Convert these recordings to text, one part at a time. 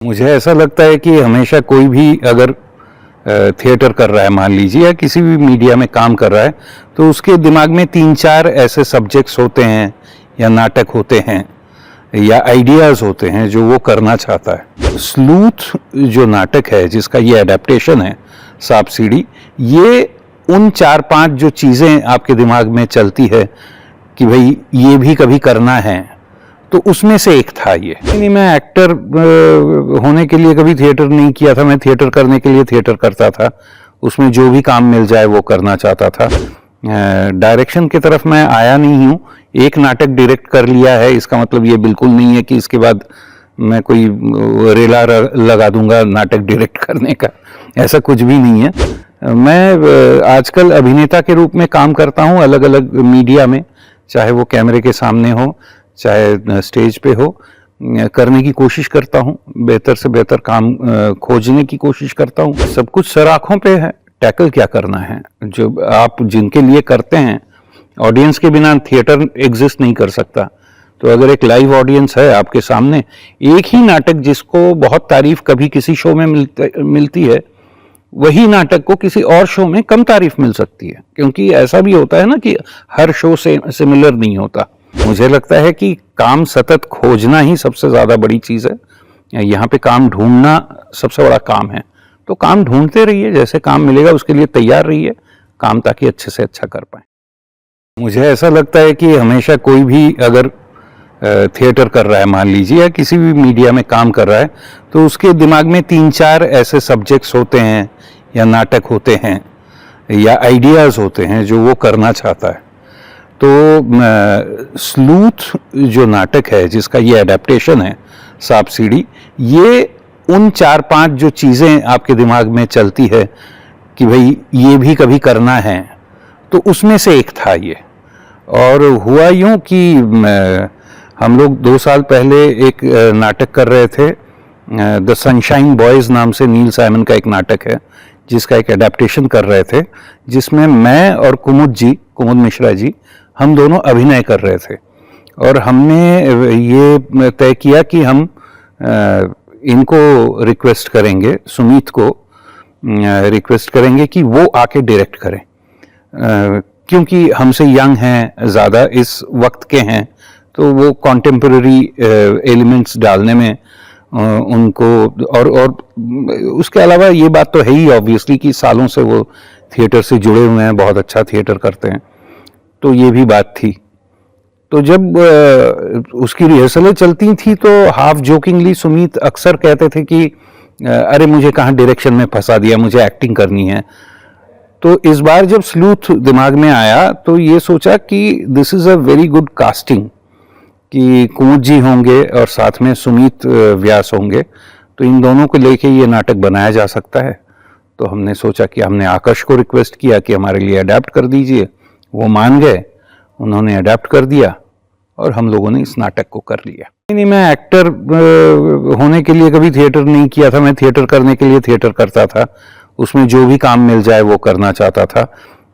मुझे ऐसा लगता है कि हमेशा कोई भी अगर थिएटर कर रहा है मान लीजिए या किसी भी मीडिया में काम कर रहा है तो उसके दिमाग में 3-4 ऐसे सब्जेक्ट्स होते हैं या नाटक होते हैं या आइडियाज़ होते हैं जो वो करना चाहता है। स्लूथ जो नाटक है जिसका ये एडेप्टेशन है सांप सीढ़ी, ये उन 4-5 जो चीज़ें आपके दिमाग में चलती है कि भाई ये भी कभी करना है, तो उसमें से एक था ये। नहीं, मैं एक्टर होने के लिए कभी थिएटर नहीं किया था, मैं थिएटर करने के लिए थिएटर करता था, उसमें जो भी काम मिल जाए वो करना चाहता था। डायरेक्शन की तरफ मैं आया नहीं हूँ। एक नाटक डायरेक्ट कर लिया है, इसका मतलब ये बिल्कुल नहीं है कि इसके बाद मैं कोई रेला लगा दूंगा नाटक डायरेक्ट करने का, ऐसा कुछ भी नहीं है। मैं आजकल अभिनेता के रूप में काम करता हूँ अलग अलग मीडिया में, चाहे वो कैमरे के सामने हो चाहे स्टेज पे हो, करने की कोशिश करता हूँ, बेहतर से बेहतर काम खोजने की कोशिश करता हूँ। सब कुछ सर आँखों पे है, टैकल क्या करना है, जो आप जिनके लिए करते हैं। ऑडियंस के बिना थिएटर एग्जिस्ट नहीं कर सकता, तो अगर एक लाइव ऑडियंस है आपके सामने, एक ही नाटक जिसको बहुत तारीफ कभी किसी शो में मिलती है, वही नाटक को किसी और शो में कम तारीफ मिल सकती है, क्योंकि ऐसा भी होता है ना कि हर शो से सिमिलर नहीं होता। मुझे लगता है कि काम सतत खोजना ही सबसे ज़्यादा बड़ी चीज़ है। यहाँ पे काम ढूंढना सबसे बड़ा काम है, तो काम ढूंढते रहिए, जैसे काम मिलेगा उसके लिए तैयार रहिए काम, ताकि अच्छे से अच्छा कर पाए। मुझे ऐसा लगता है कि हमेशा कोई भी अगर थिएटर कर रहा है मान लीजिए या किसी भी मीडिया में काम कर रहा है तो उसके दिमाग में 3-4 ऐसे सब्जेक्ट्स होते हैं या नाटक होते हैं या आइडियाज़ होते हैं जो वो करना चाहता है। तो स्लूथ जो नाटक है जिसका ये एडेप्टेशन है सांप सीढ़ी, ये उन 4-5 जो चीज़ें आपके दिमाग में चलती है कि भाई ये भी कभी करना है, तो उसमें से एक था ये। और हुआ यूँ कि हम लोग 2 साल पहले एक नाटक कर रहे थे, द सनशाइन बॉयज़ नाम से नील साइमन का एक नाटक है जिसका एक एडेप्टेशन कर रहे थे, जिसमें मैं और कुमुद मिश्रा जी, हम दोनों अभिनय कर रहे थे। और हमने ये तय किया कि हम इनको रिक्वेस्ट करेंगे, सुमीत को रिक्वेस्ट करेंगे कि वो आके डायरेक्ट करें, क्योंकि हमसे यंग हैं, ज़्यादा इस वक्त के हैं, तो वो कॉन्टेम्पररी एलिमेंट्स डालने में उनको और उसके अलावा ये बात तो है ही ऑब्वियसली कि सालों से वो थिएटर से जुड़े हुए हैं, बहुत अच्छा थिएटर करते हैं, तो ये भी बात थी। तो जब उसकी रिहर्सलें चलती थी तो हाफ जोकिंगली सुमीत अक्सर कहते थे कि अरे मुझे कहाँ डायरेक्शन में फंसा दिया, मुझे एक्टिंग करनी है। तो इस बार जब स्लूथ दिमाग में आया तो ये सोचा कि this is a very good casting, कि कुमुद जी होंगे और साथ में सुमीत व्यास होंगे, तो इन दोनों को लेके ये नाटक बनाया जा सकता है। तो हमने सोचा कि हमने आकाश को रिक्वेस्ट किया कि हमारे लिए अडेप्ट कर दीजिए, वो मान गए, उन्होंने अडेप्ट कर दिया और हम लोगों ने इस नाटक को कर लिया। नहीं, मैं एक्टर होने के लिए कभी थिएटर नहीं किया था, मैं थिएटर करने के लिए थिएटर करता था, उसमें जो भी काम मिल जाए वो करना चाहता था।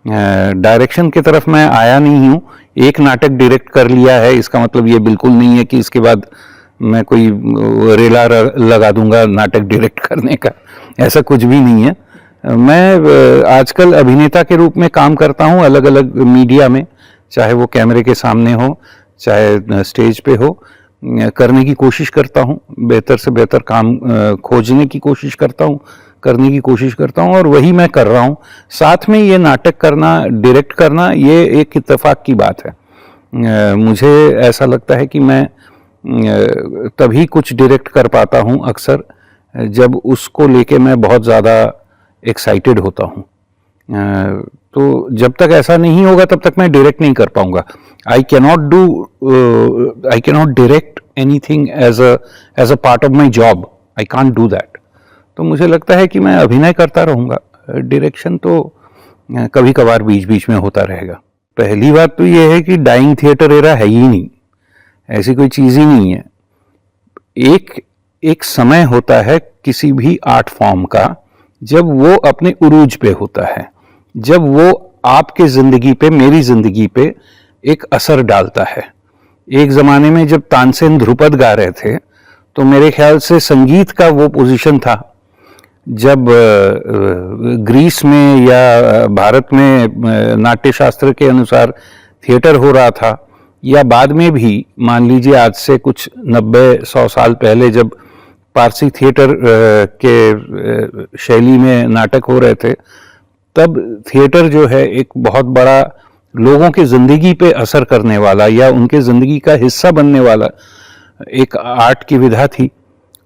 डायरेक्शन की तरफ मैं आया नहीं हूँ। एक नाटक डायरेक्ट कर लिया है, इसका मतलब ये बिल्कुल नहीं है कि इसके बाद मैं कोई रेला लगा दूंगा नाटक डायरेक्ट करने का, ऐसा कुछ भी नहीं है। मैं आजकल अभिनेता के रूप में काम करता हूँ अलग अलग मीडिया में, चाहे वो कैमरे के सामने हो चाहे स्टेज पे हो, करने की कोशिश करता हूँ, बेहतर से बेहतर काम खोजने की कोशिश करता हूँ, करने की कोशिश करता हूँ, और वही मैं कर रहा हूँ। साथ में ये नाटक करना, डायरेक्ट करना, ये एक इत्तेफाक की बात है। मुझे ऐसा लगता है कि मैं तभी कुछ डायरेक्ट कर पाता हूँ अक्सर जब उसको लेके मैं बहुत ज़्यादा एक्साइटेड होता हूँ। तो जब तक ऐसा नहीं होगा तब तक मैं डायरेक्ट नहीं कर पाऊँगा। I cannot direct anything as a part of my job, I can't do that. तो मुझे लगता है कि मैं अभिनय करता रहूँगा, डायरेक्शन तो कभी कभार बीच बीच में होता रहेगा। पहली बात तो ये है कि डाइंग थिएटर एरा है ही नहीं, ऐसी कोई चीज़ ही नहीं है। एक समय होता है किसी भी आर्ट फॉर्म का जब वो अपने उरूज पे होता है, जब वो आपके ज़िंदगी पे, मेरी ज़िंदगी पे एक असर डालता है। एक ज़माने में जब तानसेन ध्रुपद गा रहे थे तो मेरे ख्याल से संगीत का वो पोजीशन था जब ग्रीस में या भारत में नाट्य शास्त्र के अनुसार थिएटर हो रहा था, या बाद में भी मान लीजिए आज से कुछ 90-100 साल पहले जब पारसी थिएटर के शैली में नाटक हो रहे थे, तब थिएटर जो है एक बहुत बड़ा लोगों की ज़िंदगी पे असर करने वाला या उनके ज़िंदगी का हिस्सा बनने वाला एक आर्ट की विधा थी।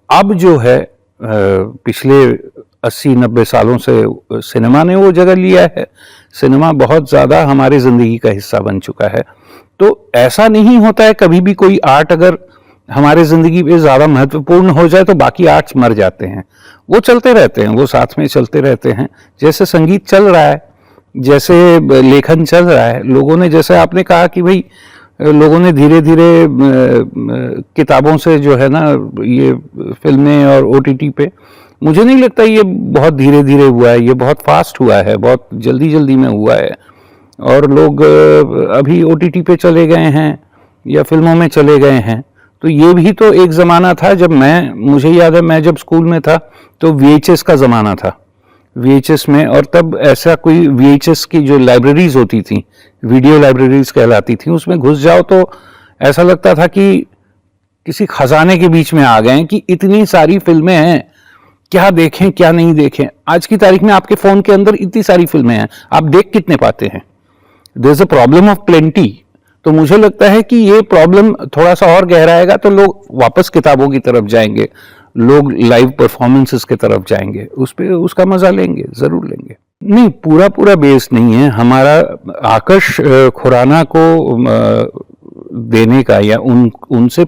अब जो है पिछले 80-90 सालों से सिनेमा ने वो जगह लिया है। सिनेमा बहुत ज़्यादा हमारी ज़िंदगी का हिस्सा बन चुका है। तो ऐसा नहीं होता है कभी भी कोई आर्ट अगर हमारे ज़िंदगी में ज़्यादा महत्वपूर्ण हो जाए तो बाकी आर्ट्स मर जाते हैं। वो चलते रहते हैं, वो साथ में चलते रहते हैं। जैसे संगीत चल रहा है, जैसे लेखन चल रहा है, लोगों ने, जैसे आपने कहा कि भाई लोगों ने धीरे धीरे किताबों से जो है ना ये फिल्में और ओटीटी पे, मुझे नहीं लगता ये बहुत धीरे धीरे हुआ है, ये बहुत फास्ट हुआ है, बहुत जल्दी जल्दी में हुआ है। और लोग अभी ओटीटी पे चले गए हैं या फिल्मों में चले गए हैं। तो ये भी तो एक ज़माना था जब मुझे याद है मैं जब स्कूल में था तो VHS का ज़माना था। VHS में, और तब ऐसा कोई VHS की जो लाइब्रेरीज होती थी, वीडियो लाइब्रेरीज कहलाती थी, उसमें घुस जाओ तो ऐसा लगता था कि किसी खजाने के बीच में आ गए कि इतनी सारी फिल्में हैं, क्या देखें क्या नहीं देखें। आज की तारीख में आपके फ़ोन के अंदर इतनी सारी फिल्में हैं, आप देख कितने पाते हैं? There is a problem of plenty. तो मुझे लगता है कि ये प्रॉब्लम थोड़ा सा और गहराएगा तो लोग वापस किताबों की तरफ जाएंगे, लोग लाइव परफॉर्मेंसेस की तरफ जाएंगे, उस पे उसका मजा लेंगे, जरूर लेंगे। नहीं, पूरा पूरा बेस नहीं है हमारा आकर्ष खुराना को देने का या उनसे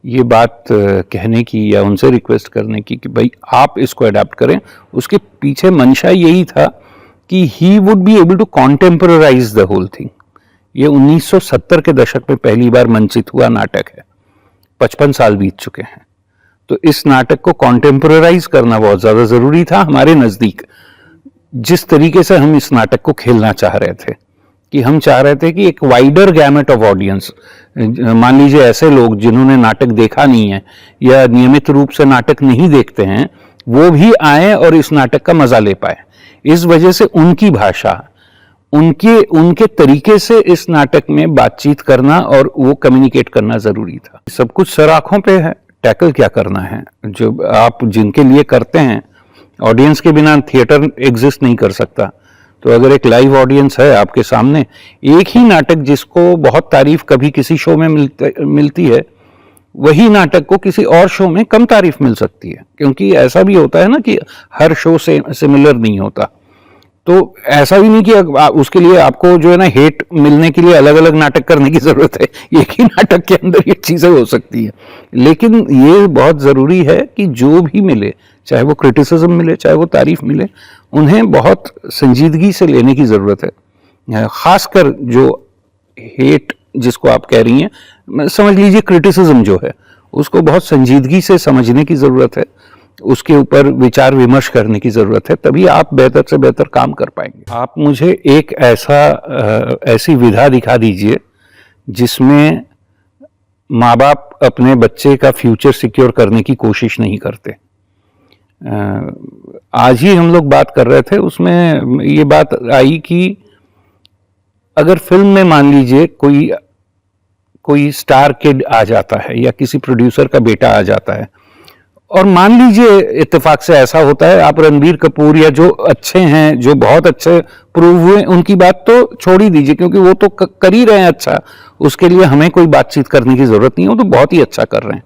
ये बात कहने की या उनसे रिक्वेस्ट करने की कि भाई आप इसको अडॉप्ट करें। उसके पीछे मंशा यही था कि he would be able to contemporarize the whole thing. ये 1970 के दशक में पहली बार मंचित हुआ नाटक है, 55 साल बीत चुके हैं। तो इस नाटक को कॉन्टेम्परराइज करना बहुत ज्यादा जरूरी था हमारे नजदीक। जिस तरीके से हम इस नाटक को खेलना चाह रहे थे कि हम चाह रहे थे कि एक वाइडर गैमेट ऑफ ऑडियंस, मान लीजिए ऐसे लोग जिन्होंने नाटक देखा नहीं है या नियमित रूप से नाटक नहीं देखते हैं, वो भी आए और इस नाटक का मजा ले पाए। इस वजह से उनकी भाषा, उनके तरीके से इस नाटक में बातचीत करना और वो कम्युनिकेट करना जरूरी था। सब कुछ सर आंखों पे है, टैकल क्या करना है, जो आप जिनके लिए करते हैं। ऑडियंस के बिना थिएटर एग्जिस्ट नहीं कर सकता। तो अगर एक लाइव ऑडियंस है आपके सामने, एक ही नाटक जिसको बहुत तारीफ कभी किसी शो में मिलती है, वही नाटक को किसी और शो में कम तारीफ मिल सकती है। क्योंकि ऐसा भी होता है ना कि हर शो से सिमिलर नहीं होता। तो ऐसा भी नहीं कि उसके लिए आपको जो है ना हेट मिलने के लिए अलग अलग नाटक करने की जरूरत है। एक ही नाटक के अंदर ये चीजें हो सकती है। लेकिन ये बहुत जरूरी है कि जो भी मिले, चाहे वो क्रिटिसिज्म मिले चाहे वो तारीफ मिले, उन्हें बहुत संजीदगी से लेने की जरूरत है। खासकर जो हेट जिसको आप कह रही हैं, समझ लीजिए क्रिटिसिज्म जो है उसको बहुत संजीदगी से समझने की जरूरत है, उसके ऊपर विचार विमर्श करने की जरूरत है, तभी आप बेहतर से बेहतर काम कर पाएंगे। आप मुझे एक ऐसी विधा दिखा दीजिए जिसमें माँ बाप अपने बच्चे का फ्यूचर सिक्योर करने की कोशिश नहीं करते। आज ही हम लोग बात कर रहे थे, उसमें ये बात आई कि अगर फिल्म में मान लीजिए कोई स्टार किड आ जाता है या किसी प्रोड्यूसर का बेटा आ जाता है, और मान लीजिए इत्तेफाक से ऐसा होता है, आप रणबीर कपूर या जो अच्छे हैं, जो बहुत अच्छे प्रूव हुए, उनकी बात तो छोड़ ही दीजिए क्योंकि वो तो कर ही रहे हैं अच्छा, उसके लिए हमें कोई बातचीत करने की जरूरत नहीं है, वो तो बहुत ही अच्छा कर रहे हैं।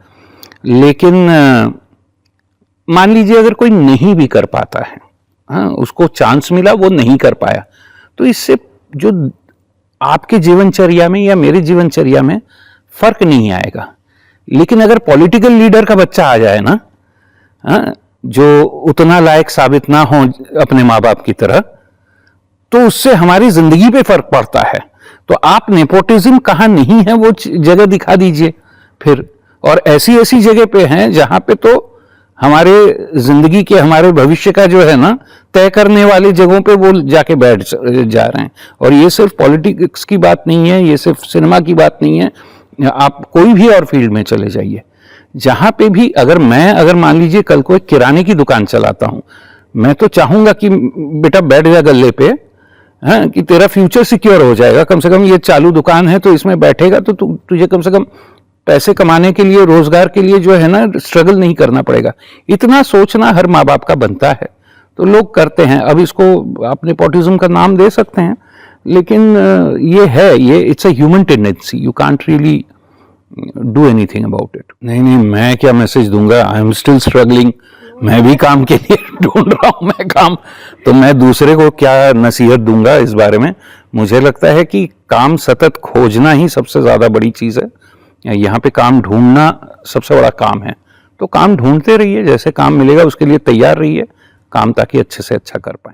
लेकिन मान लीजिए अगर कोई नहीं भी कर पाता है, हाँ, उसको चांस मिला, वो नहीं कर पाया, तो इससे जो आपके जीवनचर्या में या मेरे जीवनचर्या में फर्क नहीं आएगा। लेकिन अगर पॉलिटिकल लीडर का बच्चा आ जाए ना, जो उतना लायक साबित ना हो अपने माँ बाप की तरह, तो उससे हमारी जिंदगी पे फर्क पड़ता है। तो आप नेपोटिज्म कहाँ नहीं है वो जगह दिखा दीजिए फिर। और ऐसी ऐसी जगह पे हैं जहां पे तो हमारे जिंदगी के, हमारे भविष्य का जो है ना तय करने वाली जगहों पे वो जाके बैठ जा रहे हैं। और ये सिर्फ पॉलिटिक्स की बात नहीं है, ये सिर्फ सिनेमा की बात नहीं है, आप कोई भी और फील्ड में चले जाइए। जहां पे भी अगर मान लीजिए कल को एक किराने की दुकान चलाता हूं, मैं तो चाहूंगा कि बेटा बैठ जा गल्ले पे, हाँ, कि तेरा फ्यूचर सिक्योर हो जाएगा, कम से कम ये चालू दुकान है तो इसमें बैठेगा तो तुझे कम से कम पैसे कमाने के लिए, रोजगार के लिए जो है ना, स्ट्रगल नहीं करना पड़ेगा। इतना सोचना हर माँ बाप का बनता है, तो लोग करते हैं। अब इसको आप नेपोटिज्म का नाम दे सकते हैं, लेकिन ये it's a human tendency, you can't really do anything about it. नहीं, मैं क्या मैसेज दूंगा, आई एम स्टिल स्ट्रगलिंग, मैं भी काम के लिए ढूंढ रहा हूं मैं काम, तो मैं दूसरे को क्या नसीहत दूंगा इस बारे में। मुझे लगता है कि काम सतत खोजना ही सबसे ज्यादा बड़ी चीज है, यहाँ पे काम ढूंढना सबसे बड़ा काम है। तो काम ढूंढते रहिए, जैसे काम मिलेगा उसके लिए तैयार रहिए, काम ताकि अच्छे से अच्छा कर पाए।